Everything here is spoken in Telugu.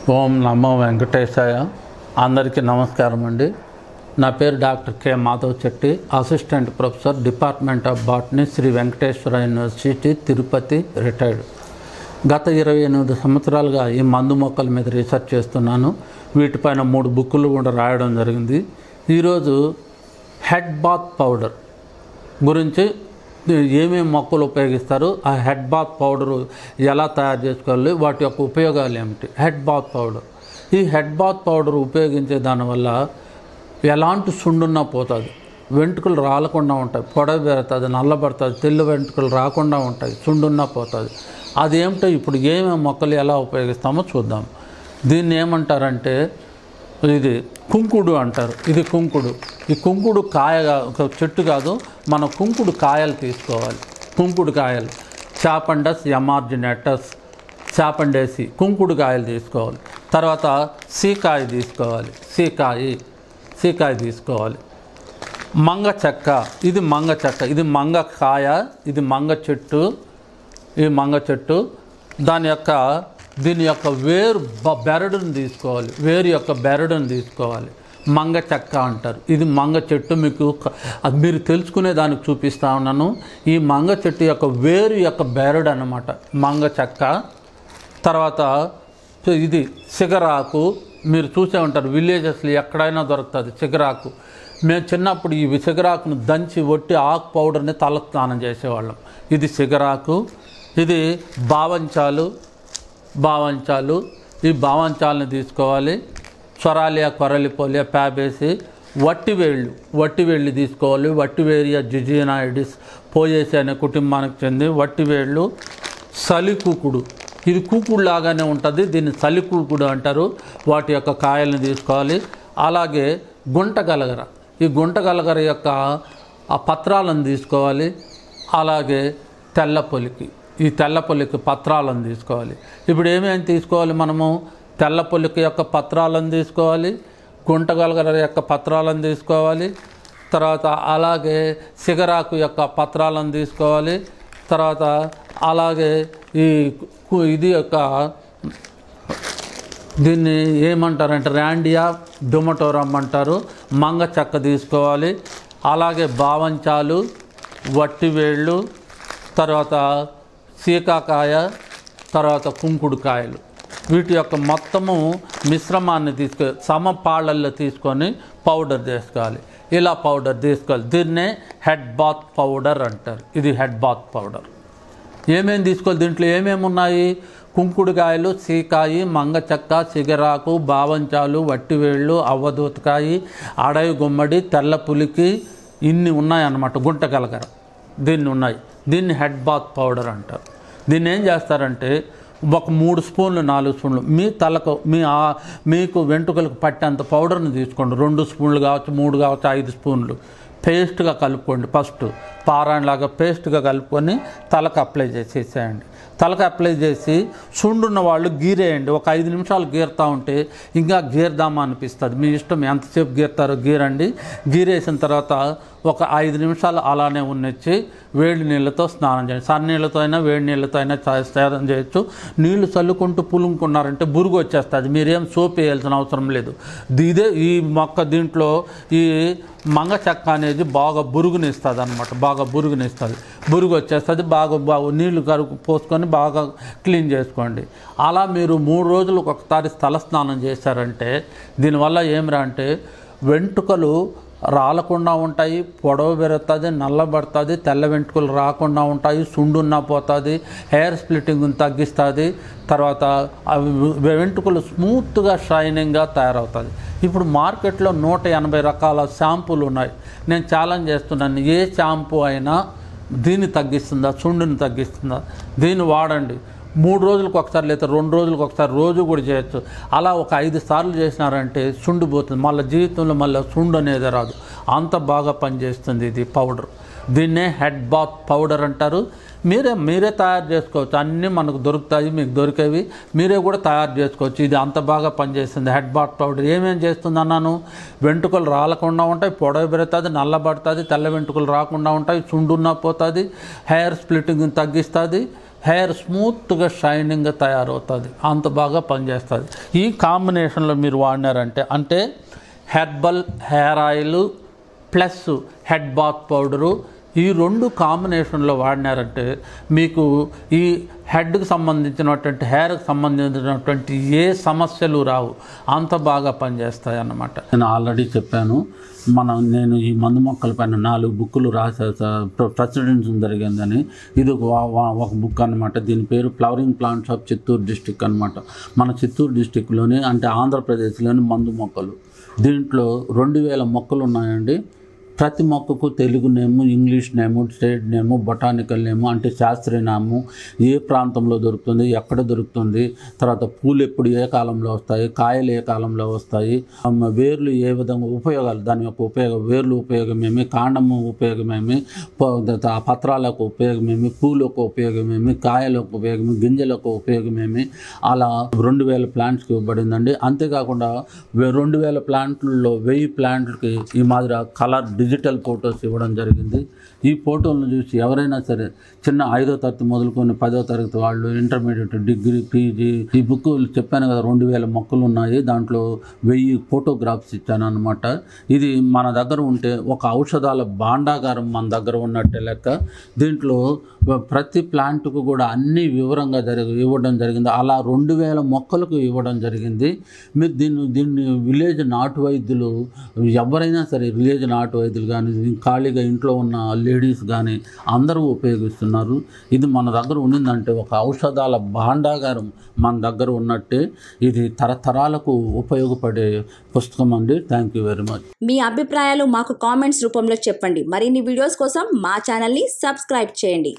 ఓం నమో వెంకటేశాయ. అందరికీ నమస్కారం అండి. నా పేరు doctor K Madhav Chetty, assistant professor, department of botany, Shri Venkateswara university, Tirupati, retired. గత 28 సంవత్సరాలుగా ఈ మందు మొక్కల మీద రీసెర్చ్ చేస్తున్నాను. వీటిపైన 3 బుక్కులు కూడా రాయడం జరిగింది. ఈరోజు హెడ్ బాత్ పౌడర్ గురించి, ఏమేమి మొక్కలు ఉపయోగిస్తారు, ఆ హెడ్ బాత్ పౌడరు ఎలా తయారు చేసుకోవాలి, వాటి యొక్క ఉపయోగాలు ఏమిటి. హెడ్ బాత్ పౌడర్, ఈ హెడ్ బాత్ పౌడర్ ఉపయోగించే దానివల్ల ఎలాంటి సుండున్నా పోతుంది, వెంట్రుకలు రాలకుండా ఉంటాయి, పొడవు పెరుగుతుంది, నల్లబడుతుంది, తెల్ల వెంట్రుకలు రాకుండా ఉంటాయి, సుండున్నా పోతుంది. అదేమిటో ఇప్పుడు ఏమేమి మొక్కలు ఎలా ఉపయోగిస్తామో చూద్దాం. దీన్ని ఏమంటారంటే, ఇది కుంకుడు అంటారు. ఇది కుంకుడు. ఈ కుంకుడు కాయ ఒక చెట్టు కాదు, మనం కుంకుడు కాయలు తీసుకోవాలి. కుంకుడు కాయలు, చాపండస్ ఎమార్జినేటస్, చాపండేసి కుంకుడు కాయలు తీసుకోవాలి. తర్వాత సీకాయ తీసుకోవాలి. సీకాయ తీసుకోవాలి. మంగ చెక్క, ఇది మంగ చెక్క, ఇది మంగ కాయ, ఇది మంగ చెట్టు. ఈ మంగ చెట్టు దీని యొక్క బెరడును తీసుకోవాలి. వేరు యొక్క బెరడును తీసుకోవాలి. మంగ చెక్క అంటారు. ఇది మంగ చెట్టు. మీరు తెలుసుకునే దానికి చూపిస్తా ఉన్నాను. ఈ మంగ చెట్టు యొక్క వేరు యొక్క బెరడు అన్నమాట మంగ చెక్క. తర్వాత ఇది సిగరాకు. మీరు చూసే ఉంటారు, విలేజెస్లో ఎక్కడైనా దొరుకుతుంది సిగరాకు. మేము చిన్నప్పుడు ఈ సిగరాకును దంచి ఒట్టి ఆకు పౌడర్ని తల స్నానం చేసేవాళ్ళం. ఇది సిగరాకు. ఇది బావంచాలు. ఈ బావంచాలని తీసుకోవాలి. సొరాలియా, కొరలిపోలియా, ప్యాబేసి. వట్టివేళ్ళు తీసుకోవాలి. వట్టివేరియా జిజినాయిడిస్ పోయేసి అనే కుటుంబానికి చెంది వట్టివేళ్ళు. సలికూకుడు, ఇది కూకుడు లాగానే ఉంటుంది, దీన్ని సలికూకుడు అంటారు. వాటి యొక్క కాయలను తీసుకోవాలి. అలాగే గుంటగలగర, ఈ గుంటగలగర యొక్క ఆ పత్రాలను తీసుకోవాలి. అలాగే తెల్లపొలికి, ఈ తెల్లపొలికి పత్రాలను తీసుకోవాలి. ఇప్పుడు ఏమేమి తీసుకోవాలి మనము? తెల్లపొలికి యొక్క పత్రాలను తీసుకోవాలి, గుంటగలగర యొక్క పత్రాలను తీసుకోవాలి, తర్వాత అలాగే సిగరాకు యొక్క పత్రాలను తీసుకోవాలి. తర్వాత అలాగే దీన్ని ఏమంటారంటే ర్యాండియా డుమటోరమ్ అంటారు. మంగ చెక్క తీసుకోవాలి. అలాగే బావంచాలు, వట్టివేళ్ళు, తర్వాత సీకాకాయ, తర్వాత కుంకుడు కాయలు. వీటి యొక్క మొత్తము మిశ్రమాన్ని సమపాళ్ళల్లో తీసుకొని పౌడర్ చేసుకోవాలి. ఇలా పౌడర్ తీసుకోవాలి. దీన్నే హెడ్ బాత్ పౌడర్ అంటారు. ఇది హెడ్ బాత్ పౌడర్. ఏమేమి తీసుకోవాలి? దీంట్లో ఏమేమి ఉన్నాయి? కుంకుడుకాయలు, సీకాయి, మంగ చెక్క, సిగరాకు, బావంచాలు, వట్టివేళ్ళు, అవ్వదూతకాయి, అడవి గుమ్మడి, తెల్ల పులికి, ఇన్ని ఉన్నాయన్నమాట. గుంటగలగర దీన్ని హెడ్ బాత్ పౌడర్ అంటారు. దీన్ని ఏం చేస్తారంటే, ఒక 3 స్పూన్లు 4 స్పూన్లు మీ తలకు మీకు వెంట్రుకలకు పట్టేంత పౌడర్ని తీసుకోండి. 2 స్పూన్లు కావచ్చు, 3 కావచ్చు, 5 స్పూన్లు పేస్ట్గా కలుపుకోండి. ఫస్ట్ పారాయణలాగా పేస్ట్గా కలుపుకొని తలకు అప్లై చేసేసేయండి. తలకు అప్లై చేసి సుండున్న వాళ్ళు గీరేయండి. ఒక 5 నిమిషాలు గీరుతూ ఉంటే ఇంకా గీరదామా అనిపిస్తుంది. మీ ఇష్టం, ఎంతసేపు గీరుతారో గీరండి. గీరేసిన తర్వాత ఒక 5 నిమిషాలు అలానే ఉన్నచ్చి వేడి నీళ్ళతో స్నానం చేయండి. సన్నీళ్ళతో అయినా వేడి నీళ్ళతో అయినా స్నానం చేయొచ్చు. నీళ్లు చల్లుకుంటూ పులుముకున్నారంటే బురుగు వచ్చేస్తుంది. మీరేం సోప్ వేయాల్సిన అవసరం లేదు. ఈ మొక్క దీంట్లో ఈ మంగ చెక్క అనేది బాగా బురుగునిస్తుంది అన్నమాట. బాగా బురుగునిస్తుంది. బురుగు వచ్చేస్తుంది. బాగా నీళ్లు పోసుకొని బాగా క్లీన్ చేసుకోండి. అలా మీరు 3 రోజులకు ఒకసారి తల స్నానం చేశారంటే దీనివల్ల ఏమిరా అంటే వెంట్రుకలు రాలకుండా ఉంటాయి, పొడవు పెరుగుతుంది, నల్లబడుతుంది, తెల్ల వెంట్రుకలు రాకుండా ఉంటాయి, సుండున్నా పోతుంది, హెయిర్ స్ప్లిట్టింగ్ని తగ్గిస్తుంది. తర్వాత అవి వెంట్రుకలు స్మూత్గా షైనింగ్గా తయారవుతుంది. ఇప్పుడు మార్కెట్లో 180 రకాల షాంపూలు ఉన్నాయి. నేను ఛాలెంజ్ చేస్తున్నాను, ఏ షాంపూ అయినా దీన్ని తగ్గిస్తుందా, సుండుని తగ్గిస్తుందా? దీన్ని వాడండి. 3 రోజులకు ఒకసారి లేదా 2 రోజులకు ఒకసారి, రోజు కూడా చేయొచ్చు. అలా ఒక 5 సార్లు చేసినారంటే సుండు పోతుంది. మళ్ళీ జీవితంలో మళ్ళీ సుండు అనేది రాదు. అంత బాగా పనిచేస్తుంది ఇది పౌడర్. దీన్నే హెడ్ బాత్ పౌడర్ అంటారు. మీరే తయారు చేసుకోవచ్చు. అన్నీ మనకు దొరుకుతాయి, మీకు దొరికేవి మీరే కూడా తయారు చేసుకోవచ్చు. ఇది అంత బాగా పనిచేస్తుంది హెడ్ బాత్ పౌడర్. ఏమేం చేస్తుంది అన్నాను? వెంట్రుకలు రాలకుండా ఉంటాయి, పొడవు పెరుగుతుంది, నల్లబడుతుంది, తెల్ల వెంట్రుకలు రాకుండా ఉంటాయి, సుండున్నా పోతుంది, హెయిర్ స్ప్లిట్టింగ్ని తగ్గిస్తుంది, హెయిర్ స్మూత్గా షైనింగ్గా తయారవుతుంది, అంత బాగా పనిచేస్తుంది. ఈ కాంబినేషన్లో మీరు వాడినారంటే, అంటే herbal hair oil plus head bath powder, ఈ రెండు కాంబినేషన్లో వాడినారంటే మీకు ఈ హెడ్కి సంబంధించినటువంటి హెయిర్కి సంబంధించినటువంటి ఏ సమస్యలు రావు, అంత బాగా పనిచేస్తాయి అన్నమాట. నేను ఆల్రెడీ చెప్పాను, నేను ఈ మందు మొక్కల పైన 4 బుక్కులు ప్రచురించడం జరిగిందని. ఇది ఒక బుక్ అనమాట. దీని పేరు flowering plants of Chittoor district అనమాట. మన చిత్తూరు డిస్టిక్లోని అంటే ఆంధ్రప్రదేశ్లోని మందు మొక్కలు. దీంట్లో 2000 మొక్కలు ఉన్నాయండి. ప్రతి మొక్కకు తెలుగు నేము, ఇంగ్లీష్ నేము, స్టేట్ నేము, బొటానికల్ నేము అంటే శాస్త్రీయ నాము, ఏ ప్రాంతంలో దొరుకుతుంది, ఎక్కడ దొరుకుతుంది, తర్వాత పూలు ఎప్పుడు ఏ కాలంలో వస్తాయి, కాయలు ఏ కాలంలో వస్తాయి, వేర్లు ఏ విధంగా ఉపయోగాలు, దాని యొక్క వేర్లు ఉపయోగమేమి, కాండము ఉపయోగమేమి, పత్రాలకు ఉపయోగమేమి, పూలకు ఉపయోగమేమి, కాయలకు ఉపయోగమేమి, గింజలకు ఉపయోగమేమి, అలా 2000 ప్లాంట్స్కి ఇవ్వబడిందండి. అంతేకాకుండా 2000 ప్లాంట్లలో 1000 ప్లాంట్లకి ఈ మాదిరి కలర్ డిజిటల్ ఫొటోస్ ఇవ్వడం జరిగింది. ఈ ఫోటోలను చూసి ఎవరైనా సరే చిన్న 5వ తరగతి మొదలుకొని 10వ తరగతి వాళ్ళు, ఇంటర్మీడియట్, డిగ్రీ, పీజీ, ఈ బుక్ చెప్పాను కదా 2000 మొక్కలు ఉన్నాయి, దాంట్లో 1000 ఫోటోగ్రాఫ్స్ ఇచ్చాను అనమాట. ఇది మన దగ్గర ఉంటే ఒక ఔషధాల భాండాగారం మన దగ్గర ఉన్నట్టే లెక్క. దీంట్లో ప్రతి ప్లాంట్కు కూడా అన్ని వివరంగా ఇవ్వడం జరిగింది. అలా 2000 మొక్కలకు ఇవ్వడం జరిగింది. మీరు దీన్ని విలేజ్ నాటు వైద్యులు ఎవరైనా సరే, విలేజ్ నాటు వైద్యులు కానీ, ఖాళీగా ఇంట్లో ఉన్న లేడీస్ కానీ అందరూ ఉపయోగిస్తున్నారు. ఇది మన దగ్గర ఉండిందంటే ఒక ఔషధాల భాండాగారం మన దగ్గర ఉన్నట్టే. ఇది తరతరాలకు ఉపయోగపడే పుస్తకం అండి. Thank you very much. మీ అభిప్రాయాలు మాకు కామెంట్స్ రూపంలో చెప్పండి. మరిన్ని వీడియోస్ కోసం మా ఛానల్ని సబ్స్క్రైబ్ చేయండి.